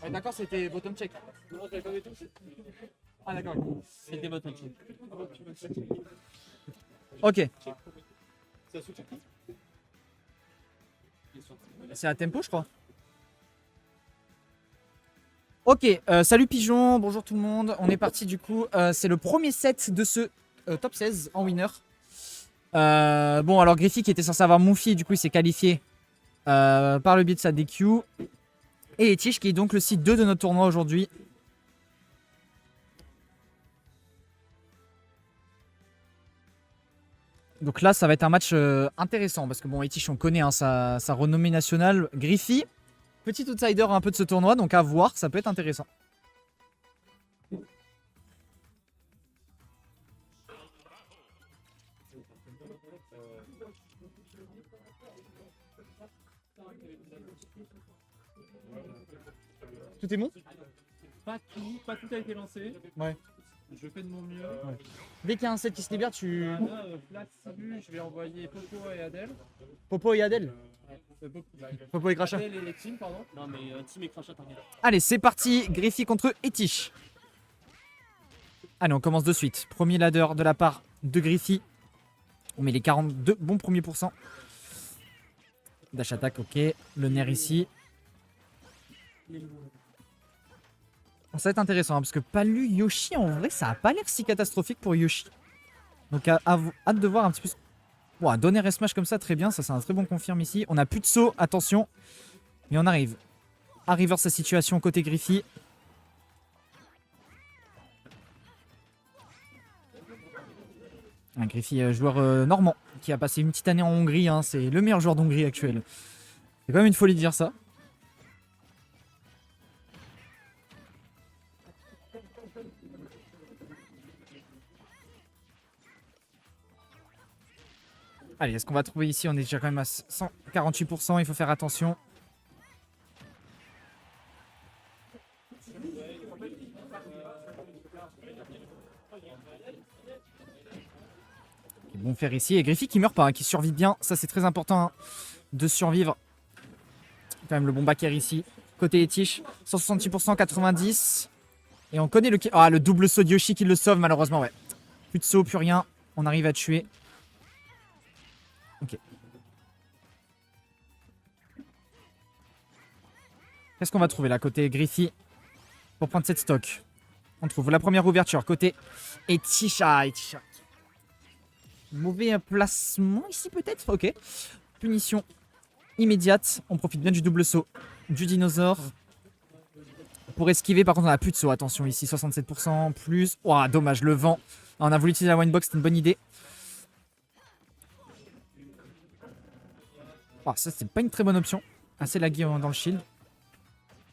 Ouais, d'accord, c'était bottom check. Ah d'accord. C'était bottom check. Ok. C'est à tempo, je crois. Ok, salut Pigeon, bonjour tout le monde. On est parti du coup. C'est le premier set de ce top 16 en winner. Bon, alors Griffy qui était censé avoir Moufy, du coup il s'est qualifié par le biais de sa DQ. Et Etish qui est donc le site 2 de notre tournoi aujourd'hui. Donc là, ça va être un match intéressant parce que bon, Etish, on connaît hein, sa renommée nationale. Griffy, petit outsider un peu de ce tournoi, donc à voir, ça peut être intéressant. Tout est bon? Pas tout a été lancé. Ouais. Je fais de mon mieux. Ouais. Dès qu'il y a un set qui se libère, tu... Là, Flat, Sibu, je vais envoyer Popo et Adèle. Popo et Adèle. Popo et Crachat. Adèle et Team, pardon. Non, mais Team et Crachat, t'inquiète. Allez, c'est parti. Griffy contre Etish. Allez, on commence de suite. Premier ladder de la part de Griffy. On met les 42 bons premiers pourcents. Dash attack, ok. Le nerf ici. Ça va être intéressant hein, parce que Palu Yoshi, en vrai, ça a pas l'air si catastrophique pour Yoshi. Donc, hâte de voir un petit peu. Wow, donner S-Smash comme ça, très bien. Ça, c'est un très bon confirme ici. On a plus de saut, attention. Mais on arrive à reverse sa situation côté Griffy. Un Griffy joueur normand qui a passé une petite année en Hongrie. Hein, c'est le meilleur joueur d'Hongrie actuel. C'est quand même une folie de dire ça. Allez, est-ce qu'on va trouver ici? On est déjà quand même à 148%. Il faut faire attention. Bon faire ici. Et Griffy qui meurt pas, hein, qui survit bien. Ça, c'est très important hein, de survivre. Quand même le bon backer ici. Côté Etish, 166%, 90. Et on connaît le... Ah, le double saut de Yoshi qui le sauve malheureusement, ouais. Plus de saut, plus rien. On arrive à tuer. Ok. Qu'est-ce qu'on va trouver là côté Griffy pour prendre cette stock? On trouve la première ouverture côté Etisha. Mauvais placement ici peut-être. Ok. Punition immédiate. On profite bien du double saut du dinosaure. Pour esquiver, par contre, on n'a plus de saut. Attention ici, 67% plus. Ouah, dommage, le vent. On a voulu utiliser la winebox, c'était une bonne idée. Oh, ça, c'est pas une très bonne option. Assez lagué dans le shield.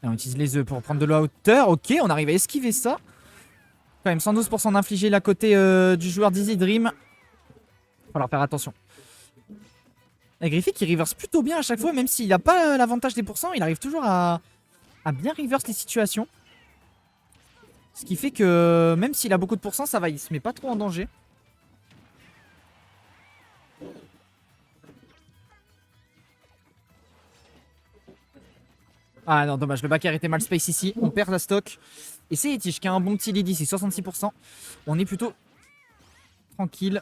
Et on utilise les œufs pour prendre de la hauteur. Ok, on arrive à esquiver ça. Quand même, 112% d'infligé là côté du joueur d'Easy Dream. Faut leur faire attention. Et Griffy qui reverse plutôt bien à chaque fois, même s'il n'a pas l'avantage des pourcents, il arrive toujours à bien reverse les situations. Ce qui fait que même s'il a beaucoup de pourcents, ça va, il se met pas trop en danger. Ah non, dommage, le backer était mal space ici. On perd la stock. Et c'est Etish qui a un bon petit lead ici, 66%. On est plutôt tranquille.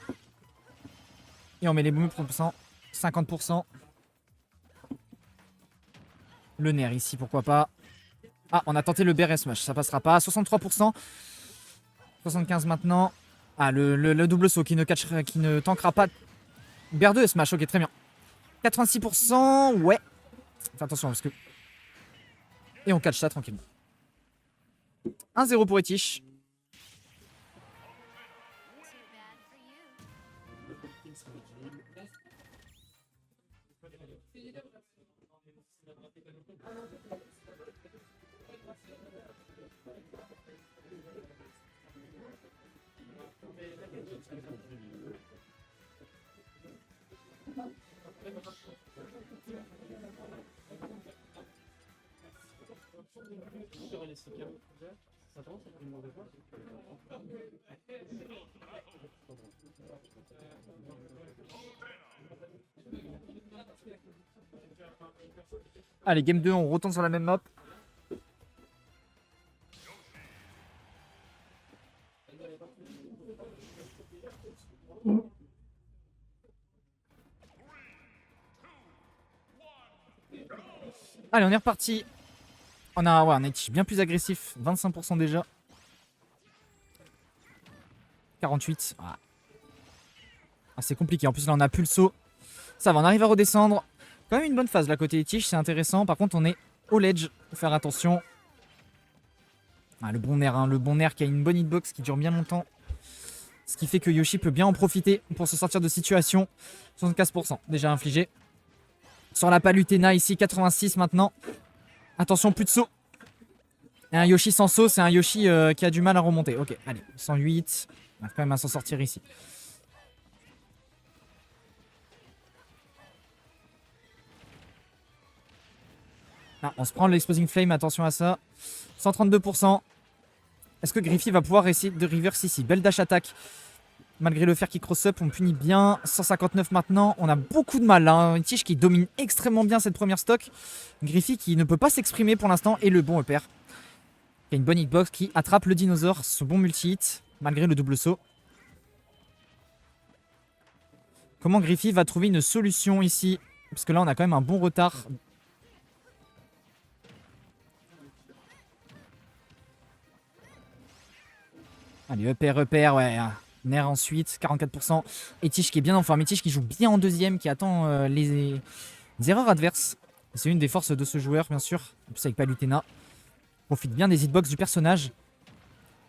Et on met les bons pourcents, 50%. Le nerf ici, pourquoi pas. Ah, on a tenté le bear smash, ça passera pas. 63%. 75 maintenant. Ah, le double saut qui ne tankera pas. Bear 2 smash, ok, très bien. 86%, ouais. Fais attention parce que... Et on catch ça tranquillement. 1-0 pour Etish. Allez, game 2, on retourne sur la même map. Allez, on est reparti. On a un edge bien plus agressif, 25% déjà. 48. Ah, c'est compliqué. En plus, là, on a plus le saut. Ça va, on arrive à redescendre. Quand même une bonne phase là côté des tiges, c'est intéressant. Par contre, on est au ledge. Faut faire attention. Ah, le bon nerf, hein, le bon nerf qui a une bonne hitbox qui dure bien longtemps. Ce qui fait que Yoshi peut bien en profiter pour se sortir de situation. 75% déjà infligé. Sur la palutena ici, 86 maintenant. Attention, plus de saut. Et un Yoshi sans saut, c'est un Yoshi qui a du mal à remonter. Ok, allez, 108. On va quand même à s'en sortir ici. Ah, on se prend l'Exposing Flame, attention à ça. 132%. Est-ce que Griffy va pouvoir essayer de reverse ici? Belle dash attack. Malgré le fer qui cross-up, on punit bien. 159 maintenant. On a beaucoup de mal. Hein. Une tige qui domine extrêmement bien cette première stock. Griffy qui ne peut pas s'exprimer pour l'instant. Et le bon upper. Il y a une bonne hitbox qui attrape le dinosaure. Ce bon multi-hit. Malgré le double saut. Comment Griffy va trouver une solution ici? Parce que là, on a quand même un bon retard. Allez, upper, ouais. Nair ensuite, 44%. Etish qui est bien en forme. Etish qui joue bien en deuxième, qui attend les erreurs adverses. C'est une des forces de ce joueur, bien sûr. En plus, avec Palutena. Profite bien des hitbox du personnage.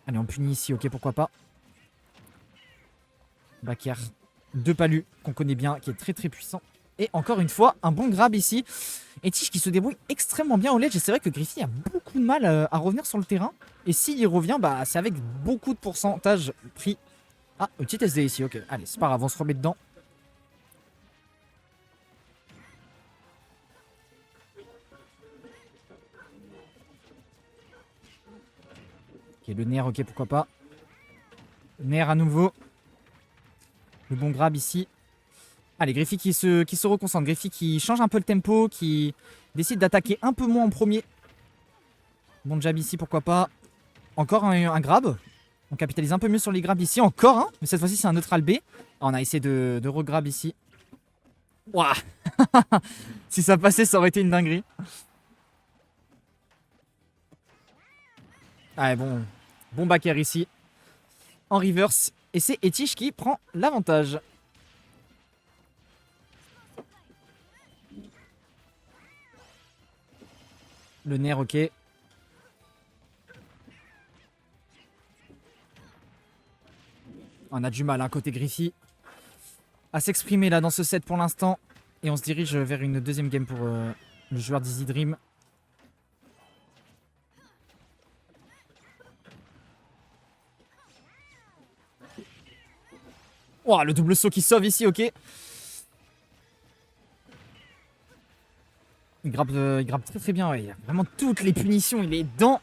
Allez, on punit ici, ok, pourquoi pas. Back air de Palu, qu'on connaît bien, qui est très très puissant. Et encore une fois, un bon grab ici. Etish qui se débrouille extrêmement bien au ledge. Et c'est vrai que Griffy a beaucoup de mal à revenir sur le terrain. Et s'il y revient, bah, c'est avec beaucoup de pourcentage pris. Ah, une petite SD ici, ok. Allez, c'est pas grave, on se remet dedans. Ok, le nerf, ok, pourquoi pas. Nerf à nouveau. Le bon grab ici. Allez, Griffy qui se reconcentre. Griffy qui change un peu le tempo, qui décide d'attaquer un peu moins en premier. Bon jab ici, pourquoi pas. Encore un grab. On capitalise un peu mieux sur les grabs ici. Encore un. Mais cette fois-ci, c'est un neutral B. Ah, on a essayé de regrab ici. Ouah. Si ça passait, ça aurait été une dinguerie. Allez, bon back air ici. En reverse. Et c'est Etish qui prend l'avantage. Le nerf, ok. On a du mal, hein, côté Griffy, à s'exprimer là dans ce set pour l'instant. Et on se dirige vers une deuxième game pour le joueur d'Easy Dream. Oh, le double saut qui sauve ici, ok. Il grappe très très bien, ouais. Il a vraiment toutes les punitions, il est dedans.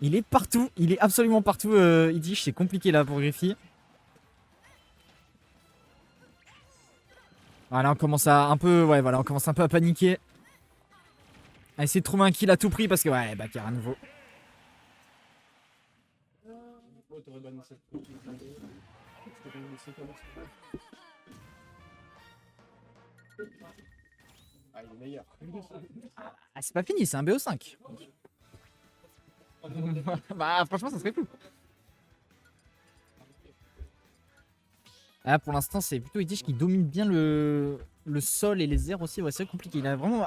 Il est partout, il est absolument partout. Idish, c'est compliqué là pour Griffy. Voilà, on commence un peu à paniquer. À essayer de trouver un kill à tout prix parce que ouais, back air à nouveau. Ah, il est meilleur. Ah, c'est pas fini, c'est un BO5. Bah franchement, ça serait fou. Ah, pour l'instant, c'est plutôt Itish qui domine bien le sol et les airs aussi. Ouais, c'est compliqué. Il a vraiment.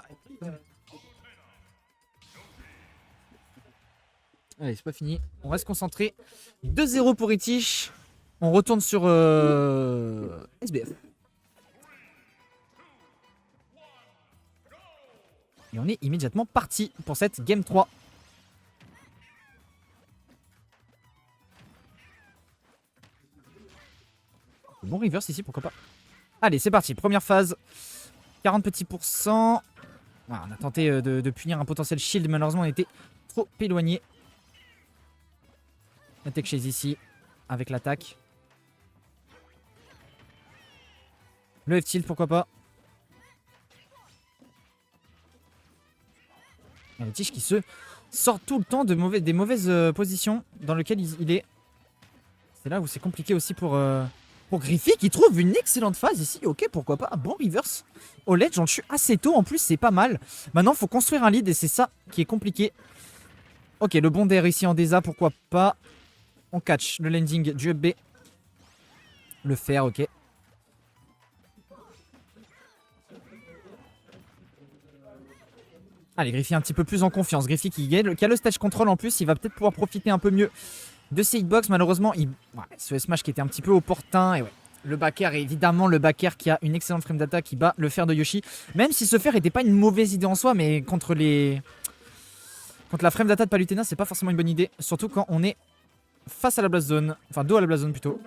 Allez, c'est pas fini. On reste concentré. 2-0 pour Itish. On retourne sur SBF. Et on est immédiatement parti pour cette Game 3. Bon reverse ici, pourquoi pas. Allez, c'est parti. Première phase. 40 petits pourcents. Voilà, on a tenté de punir un potentiel shield. Malheureusement, on était trop éloigné. La tech chase ici. Avec l'attaque. Le F-tilt, pourquoi pas. Il y a les tiges qui se sortent tout le temps de des mauvaises positions dans lesquelles il est. C'est là où c'est compliqué aussi pour Griffy qui trouve une excellente phase ici. Ok, pourquoi pas. Un bon reverse au ledge. On le tue assez tôt en plus, c'est pas mal. Maintenant, il faut construire un lead et c'est ça qui est compliqué. Ok, le bon d'air ici en Deza, pourquoi pas. On catch le landing du UB. Le faire, ok. Allez, Griffy un petit peu plus en confiance. Griffy qui a le stage control en plus. Il va peut-être pouvoir profiter un peu mieux de ses hitbox. Malheureusement, ce smash qui était un petit peu opportun. Et ouais, le back air, évidemment, le back air qui a une excellente frame d'attaque qui bat le fer de Yoshi. Même si ce fer n'était pas une mauvaise idée en soi, mais contre la frame d'attaque de Palutena, c'est pas forcément une bonne idée. Surtout quand on est face à la blast zone. Enfin, dos à la blast zone plutôt.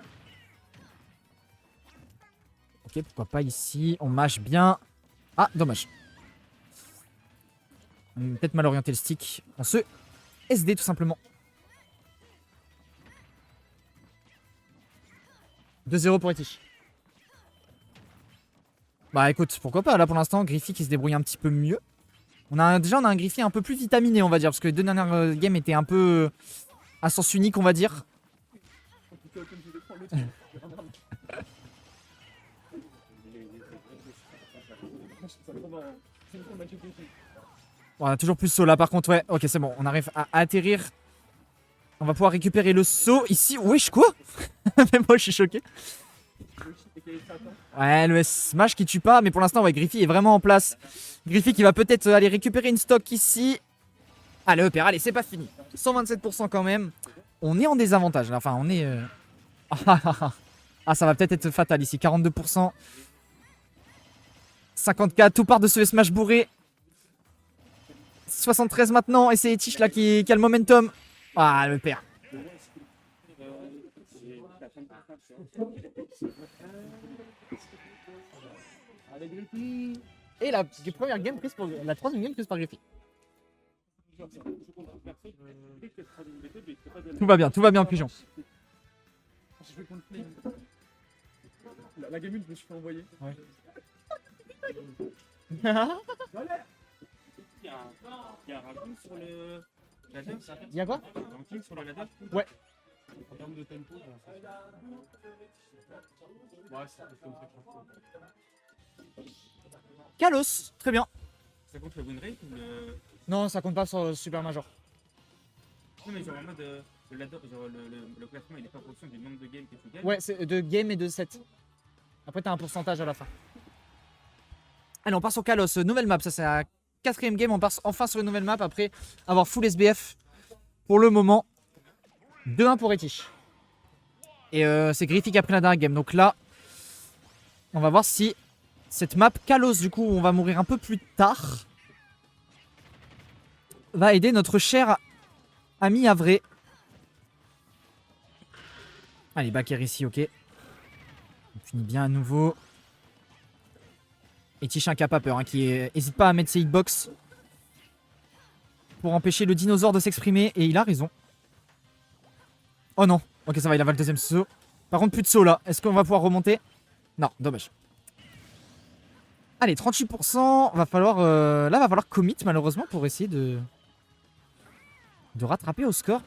Ok, pourquoi pas ici. On mâche bien. Ah, dommage. On a peut-être mal orienté le stick. On se SD tout simplement. 2-0 pour Etish. Bah écoute, pourquoi pas. Là pour l'instant, Griffy qui se débrouille un petit peu mieux. Déjà on a un Griffy un peu plus vitaminé, on va dire. Parce que les deux dernières games étaient un peu à sens unique, on va dire. Bon, on a toujours plus saut là par contre, ouais. Ok, c'est bon, on arrive à atterrir. On va pouvoir récupérer le saut ici. Wesh, quoi? Mais moi je suis choqué. Ouais, le smash qui tue pas, mais pour l'instant, ouais, Griffy est vraiment en place. Griffy qui va peut-être aller récupérer une stock ici. Allez, Upper, allez, c'est pas fini. 127% quand même. On est en désavantage là, enfin on est... Ah, ça va peut-être être fatal ici, 42%. 54, tout part de ce smash bourré. 73 maintenant, et c'est Etish là qui a le momentum. Ah, le père. Et la première game prise pour la troisième game prise par Griffy. Tout va bien, Pigeon. La gamine, je me suis fait envoyer. Ouais. Il y a un ranking sur le ladder. Il y a quoi? Un ranking sur le ladder. Ouais. En termes de tempo, ouais, c'est comme ça. Kalos, très bien. Ça compte le win rate ou le... Non, ça compte pas sur le Super Major. Non, mais genre en mode le ladder, genre le classement il est pas en fonction du nombre de games que tu gagnes. Ouais, c'est de game et de set. Après, t'as un pourcentage à la fin. Allez, on part sur Kalos, nouvelle map. Ça, c'est la 4ème game. On part enfin sur une nouvelle map après avoir full SBF pour le moment. 2-1 pour Etish. Et c'est Griffy qui a pris la dernière game. Donc là, on va voir si cette map Kalos, du coup, on va mourir un peu plus tard, va aider notre cher ami Avré. Allez, back air ici, ok. On finit bien à nouveau. Et Tichin qui a pas peur, hein, qui n'hésite pas à mettre ses hitbox pour empêcher le dinosaure de s'exprimer. Et il a raison. Oh non. Ok, ça va, il a le deuxième saut. Par contre, plus de saut là. Est-ce qu'on va pouvoir remonter? Non, dommage. Allez, 38%. Va falloir, là, va falloir commit malheureusement pour essayer de rattraper au score.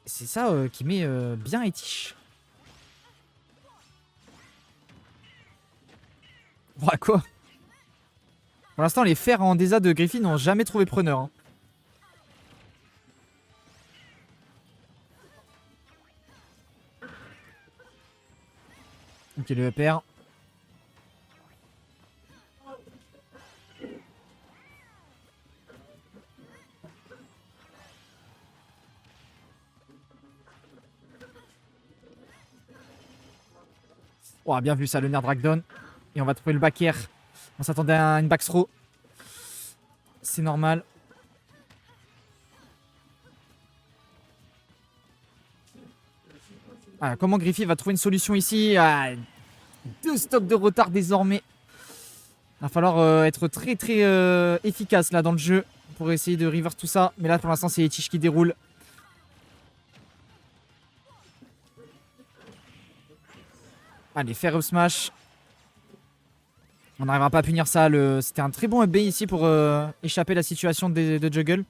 C'est ça qui met bien Etish. Voilà quoi. Pour l'instant, les fers en Deza de Griffy n'ont jamais trouvé preneur. Hein. Ok, le upper. Oh, bien vu ça, le Nair Dragdown. Et on va trouver le back air. On s'attendait à une back throw. C'est normal. Ah, comment Griffy va trouver une solution ici? 2 stocks de retard désormais. Va falloir être très très efficace là dans le jeu pour essayer de reverse tout ça. Mais là pour l'instant c'est Etich qui déroule. Allez, faire up smash. On n'arrivera pas à punir ça. C'était un très bon up B ici pour échapper à la situation de Juggle.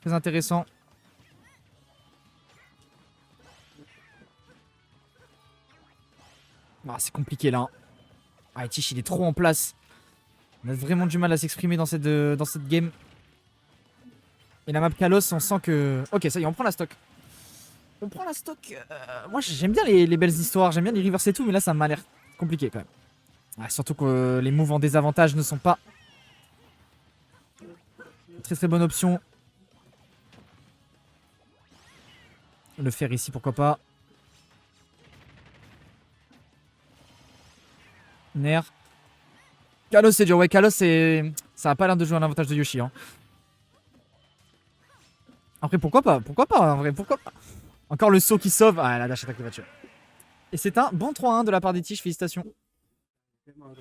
Très intéressant. Ah, c'est compliqué là. Hein. Ah, Etich il est trop en place. On a vraiment du mal à s'exprimer dans cette game. Et la map Kalos, on sent que... Ok, ça y est, on prend la stock. On prend la stock. Moi, j'aime bien les belles histoires, j'aime bien les reverse et tout, mais là, ça m'a l'air compliqué quand même. Ah, surtout que les moves en désavantage ne sont pas... Une très très bonne option. Le faire ici, pourquoi pas. Nair. Kalos, c'est dur. Ouais, Kalos, c'est... Ça a pas l'air de jouer à l'avantage de Yoshi. Hein. Après, pourquoi pas? Pourquoi pas? En vrai, pourquoi pas? Encore le saut qui sauve. Ah, la dash attack qui va tuer. Et c'est un bon 3-1 de la part d'Etich. Félicitations.